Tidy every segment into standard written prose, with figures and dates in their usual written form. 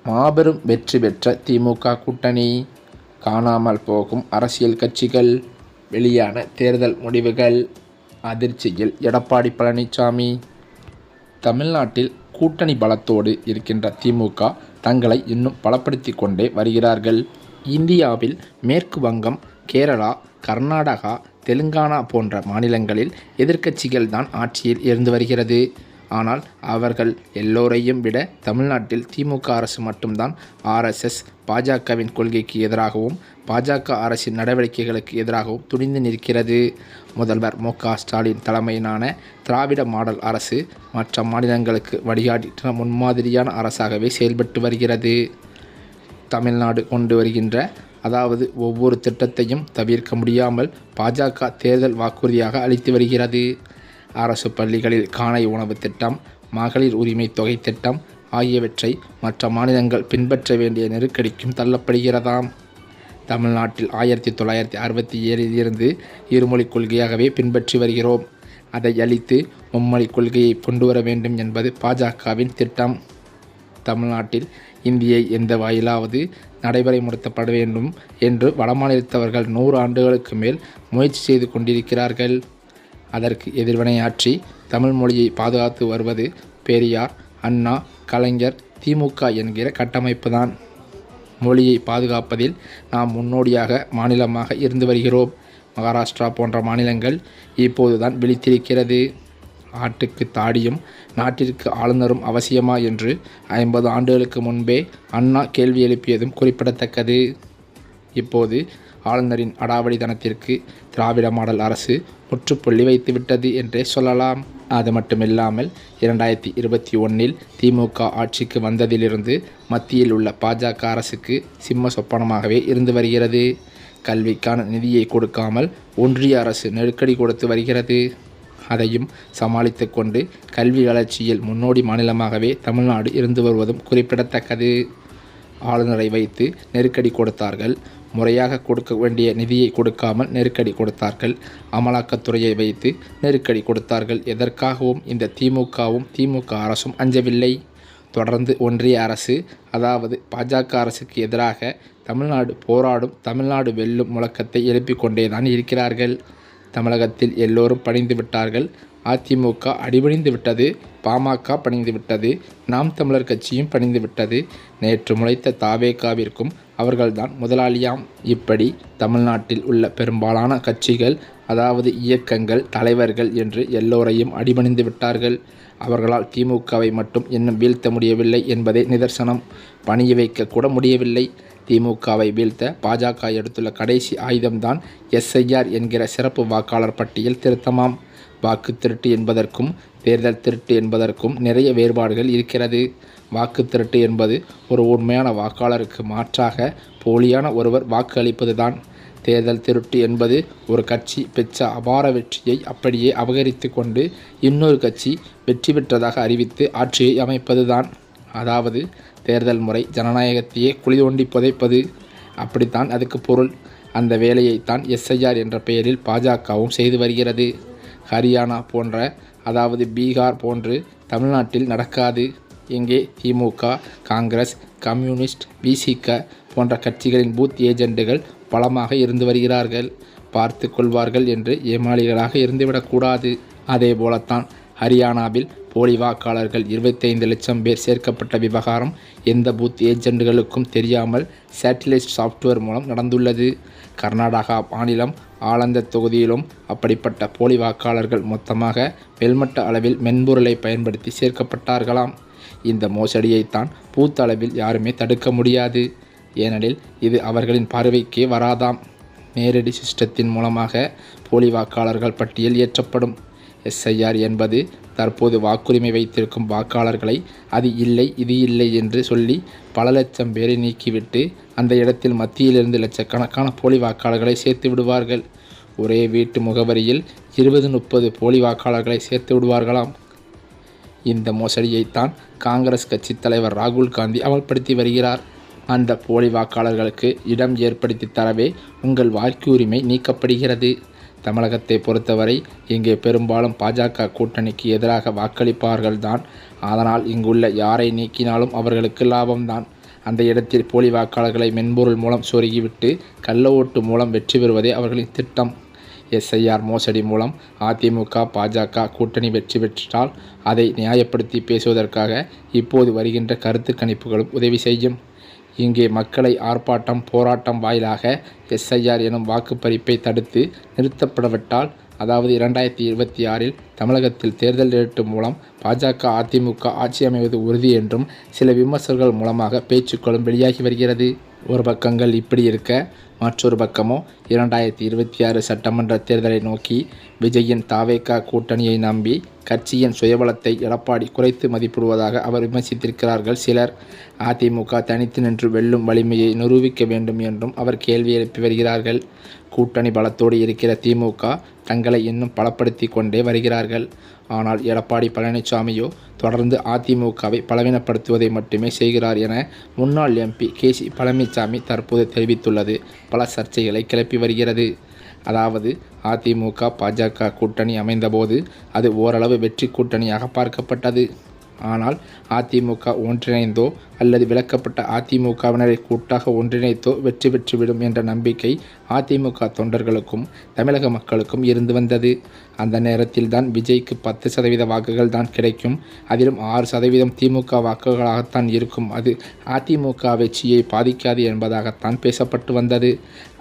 மாபெரும் வெற்றி பெற்ற திமுக கூட்டணி. காணாமல் போகும் அரசியல் கட்சிகள். வெளியான தேர்தல் முடிவுகள். அதிர்ச்சியில் எடப்பாடி பழனிசாமி. தமிழ்நாட்டில் கூட்டணி பலத்தோடு இருக்கின்ற திமுக தங்களை இன்னும் பலப்படுத்திக் கொண்டே வருகிறார்கள். இந்தியாவில் மேற்கு வங்கம், கேரளா, கர்நாடகா, தெலுங்கானா போன்ற மாநிலங்களில் எதிர்க்கட்சிகள் தான் ஆட்சியில் இருந்து வருகிறது. ஆனால் அவர்கள் எல்லோரையும் விட தமிழ்நாட்டில் திமுக அரசு மட்டும்தான் RSS, பாஜகவின் கொள்கைக்கு எதிராகவும் பாஜக அரசின் நடவடிக்கைகளுக்கு எதிராகவும் துணிந்து நிற்கிறது. முதல்வர் மு.க. ஸ்டாலின் தலைமையிலான திராவிட மாடல் அரசு மற்ற மாநிலங்களுக்கு வழிகாட்டுகின்ற முன்மாதிரியான அரசாகவே செயல்பட்டு வருகிறது. தமிழ்நாடு கொண்டு வருகின்ற ஒவ்வொரு திட்டத்தையும் தவிர்க்க முடியாமல் பாஜக தேர்தல் வாக்குறுதியாக அளித்து வருகிறது. அரசு பள்ளிகளில் காலை உணவு திட்டம், மகளிர் உரிமை தொகை திட்டம் ஆகியவற்றை மற்ற மாநிலங்கள் பின்பற்ற வேண்டிய நெருக்கடிக்கும் தள்ளப்படுகிறதாம். தமிழ்நாட்டில் 1967 இருந்து இருமொழிக் கொள்கையாகவே பின்பற்றி வருகிறோம். அதை அழித்து மும்மொழிக் கொள்கையை கொண்டு வர வேண்டும் என்பது பாஜகவின் திட்டம். தமிழ்நாட்டில் இந்தியை எந்த வாயிலாவது நடைமுறைப்படுத்தப்பட வேண்டும் என்று வடமாநிலத்தவர்கள் 100 ஆண்டுகளுக்கு மேல் முயற்சி செய்து கொண்டிருக்கிறார்கள். அதற்கு எதிர்வினையாற்றி தமிழ் மொழியை பாதுகாத்து வருவது பெரியார், அண்ணா, கலைஞர், திமுக என்கிற கட்டமைப்பு தான். மொழியை பாதுகாப்பதில் நாம் முன்னோடியாக மாநிலமாக இருந்து வருகிறோம். மகாராஷ்டிரா போன்ற மாநிலங்கள் இப்போதுதான் விழித்திருக்கிறது. ஆட்டுக்கு தாடியும் நாட்டிற்கு ஆளுநரும் அவசியமா என்று 50 ஆண்டுகளுக்கு முன்பே அண்ணா கேள்வி எழுப்பியதும் குறிப்பிடத்தக்கது. இப்போது ஆளுநரின் அடாவடித்தனத்திற்கு திராவிட மாடல் அரசு முற்றுப்புள்ளி வைத்துவிட்டது என்றே சொல்லலாம். அது மட்டுமில்லாமல் 2021 திமுக ஆட்சிக்கு வந்ததிலிருந்து மத்தியில் உள்ள பாஜக அரசுக்கு சிம்ம சொப்பனமாகவே இருந்து வருகிறது. கல்விக்கான நிதியை கொடுக்காமல் ஒன்றிய அரசு நெருக்கடி கொடுத்து வருகிறது. அதையும் சமாளித்து கொண்டு கல்வி வளர்ச்சியில் முன்னோடி மாநிலமாகவே தமிழ்நாடு இருந்து வருவதும் குறிப்பிடத்தக்கது. ஆளுநரை வைத்து நெருக்கடி கொடுத்தார்கள். முறையாக கொடுக்க வேண்டிய நிதியை கொடுக்காமல் நெருக்கடி கொடுத்தார்கள். அமலாக்கத்துறையை வைத்து நெருக்கடி கொடுத்தார்கள். எதற்காகவும் இந்த திமுக அரசும் அஞ்சவில்லை. தொடர்ந்து ஒன்றிய அரசு பாஜக அரசுக்கு எதிராக தமிழ்நாடு போராடும், தமிழ்நாடு வெல்லும் முழக்கத்தை எழுப்பிக் கொண்டேதான் இருக்கிறார்கள். தமிழகத்தில் எல்லோரும் பணிந்து விட்டார்கள். அதிமுக அடிபணிந்து விட்டது. பாமக பணிந்து விட்டது. நாம் தமிழர் கட்சியும் பணிந்து விட்டது. நேற்று முளைத்த தாவேகாவிற்கும் அவர்கள்தான் முதலாளியாம். இப்படி தமிழ்நாட்டில் உள்ள பெரும்பாலான கட்சிகள் இயக்கங்கள், தலைவர்கள் என்று எல்லோரையும் அடிபணிந்து விட்டார்கள். அவர்களால் திமுகவை மட்டும் இன்னும் வீழ்த்த முடியவில்லை என்பதே நிதர்சனம். பணிய வைக்க கூட முடியவில்லை. திமுகவை வீழ்த்த பாஜக எடுத்துள்ள கடைசி ஆயுதம்தான் SIR என்கிற சிறப்பு வாக்காளர் பட்டியல் திருத்தமாம். வாக்கு திருட்டு என்பதற்கும் தேர்தல் திருட்டு என்பதற்கும் நிறைய வேறுபாடுகள் இருக்கிறது. வாக்கு திருட்டு என்பது ஒரு உண்மையான வாக்காளருக்கு மாற்றாக போலியான ஒருவர் வாக்கு அளிப்பதுதான். தேர்தல் திருட்டு என்பது ஒரு கட்சி பெற்ற அபார வெற்றியை அப்படியே அபகரித்து கொண்டு இன்னொரு கட்சி வெற்றி பெற்றதாக அறிவித்து ஆட்சியை அமைப்பதுதான். தேர்தல் முறை ஜனநாயகத்தையே குழி தோண்டி புதைப்பது. அப்படித்தான் அதுக்கு பொருள். அந்த வேலையைத்தான் SIR என்ற பெயரில் பாஜகவும் செய்து வருகிறது. ஹரியானா போன்ற பீகார் போன்று தமிழ்நாட்டில் நடக்காது. இங்கே திமுக, காங்கிரஸ், கம்யூனிஸ்ட், VCK போன்ற கட்சிகளின் பூத் ஏஜெண்டுகள் பலமாக இருந்து வருகிறார்கள். பார்த்து கொள்வார்கள் என்று ஏமாளிகளாக இருந்துவிடக்கூடாது. அதே போலத்தான் ஹரியானாவில் போலி வாக்காளர்கள் 25 லட்சம் பேர் சேர்க்கப்பட்ட விவகாரம் எந்த பூத் ஏஜெண்டுகளுக்கும் தெரியாமல் சேட்டிலைட் சாஃப்ட்வேர் மூலம் நடந்துள்ளது. கர்நாடகா மாநிலம் ஆலந்த தொகுதியிலும் அப்படிப்பட்ட போலி வாக்காளர்கள் மொத்தமாக மேல்மட்ட அளவில் மென்பொருளை பயன்படுத்தி சேர்க்கப்பட்டார்களாம். இந்த மோசடியைத்தான் பூத் அளவில் யாருமே தடுக்க முடியாது. ஏனெனில் இது அவர்களின் பார்வைக்கே வராதாம். நேரடி சிஸ்டத்தின் மூலமாக போலி வாக்காளர்கள் பட்டியல் ஏற்றப்படும். SIR என்பது தற்போது வாக்குரிமை வைத்திருக்கும் வாக்காளர்களை அது இல்லை இது இல்லை என்று சொல்லி பல லட்சம் பேரை நீக்கிவிட்டு அந்த இடத்தில் மத்தியிலிருந்து லட்சக்கணக்கான போலி வாக்காளர்களை சேர்த்து விடுவார்கள். ஒரே வீட்டு முகவரியில் 20-30 போலி வாக்காளர்களை சேர்த்து விடுவார்களாம். இந்த மோசடியைத்தான் காங்கிரஸ் கட்சி தலைவர் ராகுல் காந்தி அமல்படுத்தி வருகிறார். அந்த போலி வாக்காளர்களுக்கு இடம் ஏற்படுத்தி தரவே உங்கள் வாக்குரிமை நீக்கப்படுகிறது. தமிழகத்தை பொறுத்தவரை இங்கே பெரும்பாலும் பாஜக கூட்டணிக்கு எதிராக வாக்களிப்பார்கள் தான். அதனால் இங்குள்ள யாரை நீக்கினாலும் அவர்களுக்கு லாபம்தான். அந்த இடத்தில் போலி வாக்காளர்களை மென்பொருள் மூலம் சொருகிவிட்டு கள்ள ஓட்டு மூலம் வெற்றி பெறுவதே அவர்களின் திட்டம். SIR மோசடி மூலம் அதிமுக பாஜக கூட்டணி வெற்றி பெற்றால் அதை நியாயப்படுத்தி பேசுவதற்காக இப்போது வருகின்ற கருத்து கணிப்புகளும் உதவி செய்யும். இங்கே மக்களை ஆர்ப்பாட்டம் போராட்டம் வாயிலாக SIR எனும் வாக்குப்பறிப்பை தடுத்து நிறுத்தப்படவிட்டால், அதாவது 2026 தமிழகத்தில் தேர்தல் ஏற்று மூலம் பாஜக அதிமுக ஆட்சி அமைவது உறுதி என்றும் சில விமர்சகர்கள் மூலமாக பேச்சுக்களும் வெளியாகி வருகிறது. ஒரு பக்கங்கள் இப்படி இருக்க, மற்றொரு பக்கமோ 2026 சட்டமன்ற தேர்தலை நோக்கி விஜயின் தாவேகா கூட்டணியை நம்பி கட்சியின் சுயபலத்தை எடப்பாடி குறைத்து மதிப்பிடுவதாக அவர் விமர்சித்திருக்கிறார்கள் சிலர். அதிமுக தனித்து நின்று வெல்லும் வலிமையை நிரூபிக்க வேண்டும் என்றும் அவர் கேள்வி எழுப்பி வருகிறார்கள். கூட்டணி பலத்தோடு இருக்கிற திமுக தங்களை இன்னும் பலப்படுத்தி கொண்டே வருகிறார்கள். ஆனால் எடப்பாடி பழனிசாமியோ தொடர்ந்து அதிமுகவை பலவீனப்படுத்துவதை மட்டுமே செய்கிறார் என முன்னாள் MP KC பழனிசாமி தற்போது தெரிவித்துள்ளது பல சர்ச்சைகளை கிளப்பி வருகிறது. அதாவது அதிமுக பாஜக கூட்டணி அமைந்தபோது அது ஓரளவு வெற்றி கூட்டணியாக பார்க்கப்பட்டது. ஆனால் அதிமுக ஒன்றிணைந்தோ அல்லது விலக்கப்பட்ட அதிமுகவினரை கூட்டாக ஒன்றிணைத்தோ வெற்றி பெற்றுவிடும் என்ற நம்பிக்கை அதிமுக தொண்டர்களுக்கும் தமிழக மக்களுக்கும் இருந்து வந்தது. அந்த நேரத்தில் தான் விஜய்க்கு 10% வாக்குகள் தான் கிடைக்கும், அதிலும் 6% திமுக வாக்குகளாகத்தான் இருக்கும், அது அதிமுக வெற்றியை பாதிக்காது என்பதாகத்தான் பேசப்பட்டு வந்தது.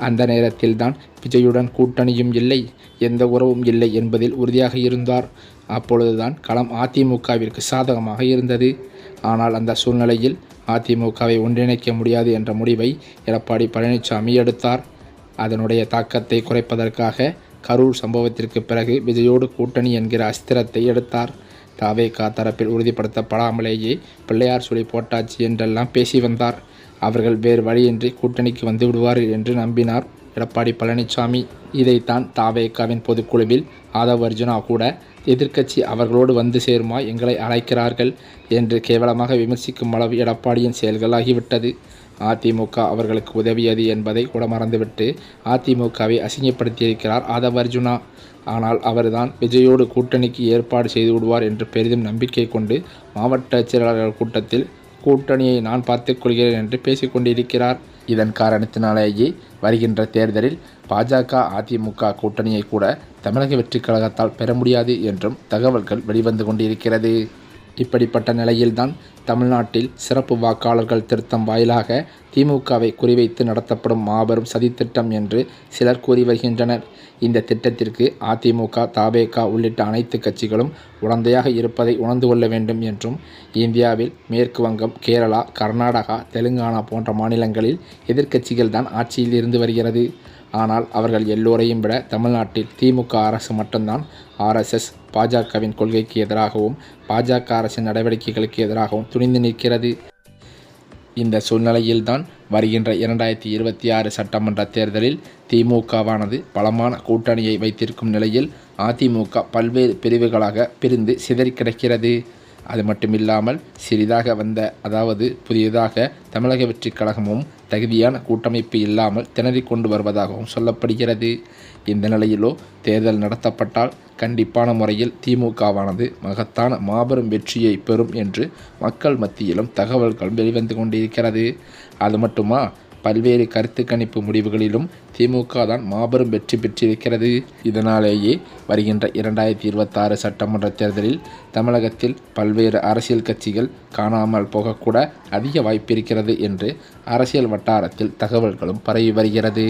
அந்த நேரத்தில் தான் விஜயுடன் கூட்டணியும் இல்லை, எந்த உறவும் இல்லை என்பதில் உறுதியாக இருந்தார். அப்பொழுதுதான் களம் அதிமுகவிற்கு சாதகமாக இருந்தது. ஆனால் அந்த சூழ்நிலையில் அதிமுகவை ஒன்றிணைக்க முடியாது என்ற முடிவை எடப்பாடி பழனிசாமி எடுத்தார். அதனுடைய தாக்கத்தை குறைப்பதற்காக கரூர் சம்பவத்திற்கு பிறகு விஜயோடு கூட்டணி என்கிற அஸ்திரத்தை எடுத்தார். தாவேகா தரப்பில் உறுதிப்படுத்தப்படாமலேயே பிள்ளையார் சொல்லி போட்டாச்சு என்றெல்லாம் பேசி வந்தார். அவர்கள் வேறு வழியின்றி கூட்டணிக்கு வந்து விடுவார்கள் என்று நம்பினார் எடப்பாடி பழனிசாமி. இதைத்தான் தாவேகாவின் பொதுக்குழுவில் ஆதவ் அர்ஜுனா கூட எதிர்க்கட்சி அவர்களோடு வந்து சேருமா, எங்களை அழைக்கிறார்கள் என்று கேவலமாக விமர்சிக்கும் அளவு எடப்பாடியின் செயல்கள் ஆகிவிட்டது. அதிமுக அவர்களுக்கு உதவியது என்பதை கூட மறந்துவிட்டு அதிமுகவை அசிங்கப்படுத்தியிருக்கிறார் ஆதவ் அர்ஜுனா. ஆனால் அவர்தான் விஜயோடு கூட்டணிக்கு ஏற்பாடு செய்து விடுவார் என்று பெரிதும் நம்பிக்கை கொண்டு மாவட்ட செயலாளர்கள் கூட்டத்தில் கூட்டணியை நான் பார்த்துக் கொள்கிறேன் என்று பேசிக்கொண்டிருக்கிறார். இதன் காரணத்தினாலேயே வருகின்ற தேர்தலில் பாஜக அதிமுக கூட்டணியை கூட தமிழக வெற்றிக் கழகத்தால் பெற முடியாது என்றும் தகவல்கள் வெளிவந்து கொண்டிருக்கிறது. இப்படிப்பட்ட நிலையில்தான் தமிழ்நாட்டில் சிறப்பு வாக்காளர்கள் திருத்தம் வாயிலாக திமுகவை குறிவைத்து நடத்தப்படும் மாபெரும் சதித்திட்டம் என்று சிலர் கூறி வருகின்றனர். இந்த திட்டத்திற்கு அதிமுக தாவேகா உள்ளிட்ட அனைத்து கட்சிகளும் உடந்தையாக இருப்பதை உணர்ந்து கொள்ள வேண்டும் என்றும், இந்தியாவில் மேற்கு வங்கம், கேரளா, கர்நாடகா, தெலுங்கானா போன்ற மாநிலங்களில் எதிர்க்கட்சிகள் தான் ஆட்சியில் இருந்து வருகிறது. ஆனால் அவர்கள் எல்லோரையும் விட தமிழ்நாட்டில் திமுக அரசு மட்டும்தான் RSS பாஜகவின் கொள்கைக்கு எதிராகவும் பாஜக அரசின் நடவடிக்கைகளுக்கு எதிராகவும் துணிந்து நிற்கிறது. இந்த சூழ்நிலையில்தான் வருகின்ற 2026 சட்டமன்ற தேர்தலில் திமுகவானது பலமான கூட்டணியை வைத்திருக்கும் நிலையில் அதிமுக பல்வேறு பிரிவுகளாக பிரிந்து சிதறி கிடக்கிறது. அது மட்டுமில்லாமல் சிறிதாக வந்த, அதாவது புதியதாக தமிழக வெற்றிக் கழகமும் தகுதியான கூட்டமைப்பு இல்லாமல் திணறிக் கொண்டு வருவதாகவும் சொல்லப்படுகிறது. இந்த நிலையிலோ தேர்தல் நடத்தப்பட்டால் கண்டிப்பான முறையில் திமுகவானது மகத்தான மாபெரும் வெற்றியை பெறும் என்று மக்கள் மத்தியிலும் தகவல்கள் வெளிவந்து கொண்டிருக்கிறது. அது மட்டுமா, பல்வேறு கருத்து கணிப்பு முடிவுகளிலும் திமுக தான் மாபெரும் வெற்றி பெற்றிருக்கிறது. இதனாலேயே வருகின்ற 2026 சட்டமன்ற தேர்தலில் தமிழகத்தில் பல்வேறு அரசியல் கட்சிகள் காணாமல் போகக்கூட அதிக வாய்ப்பிருக்கிறது என்று அரசியல் வட்டாரத்தில் தகவல்களும் பரவி வருகிறது.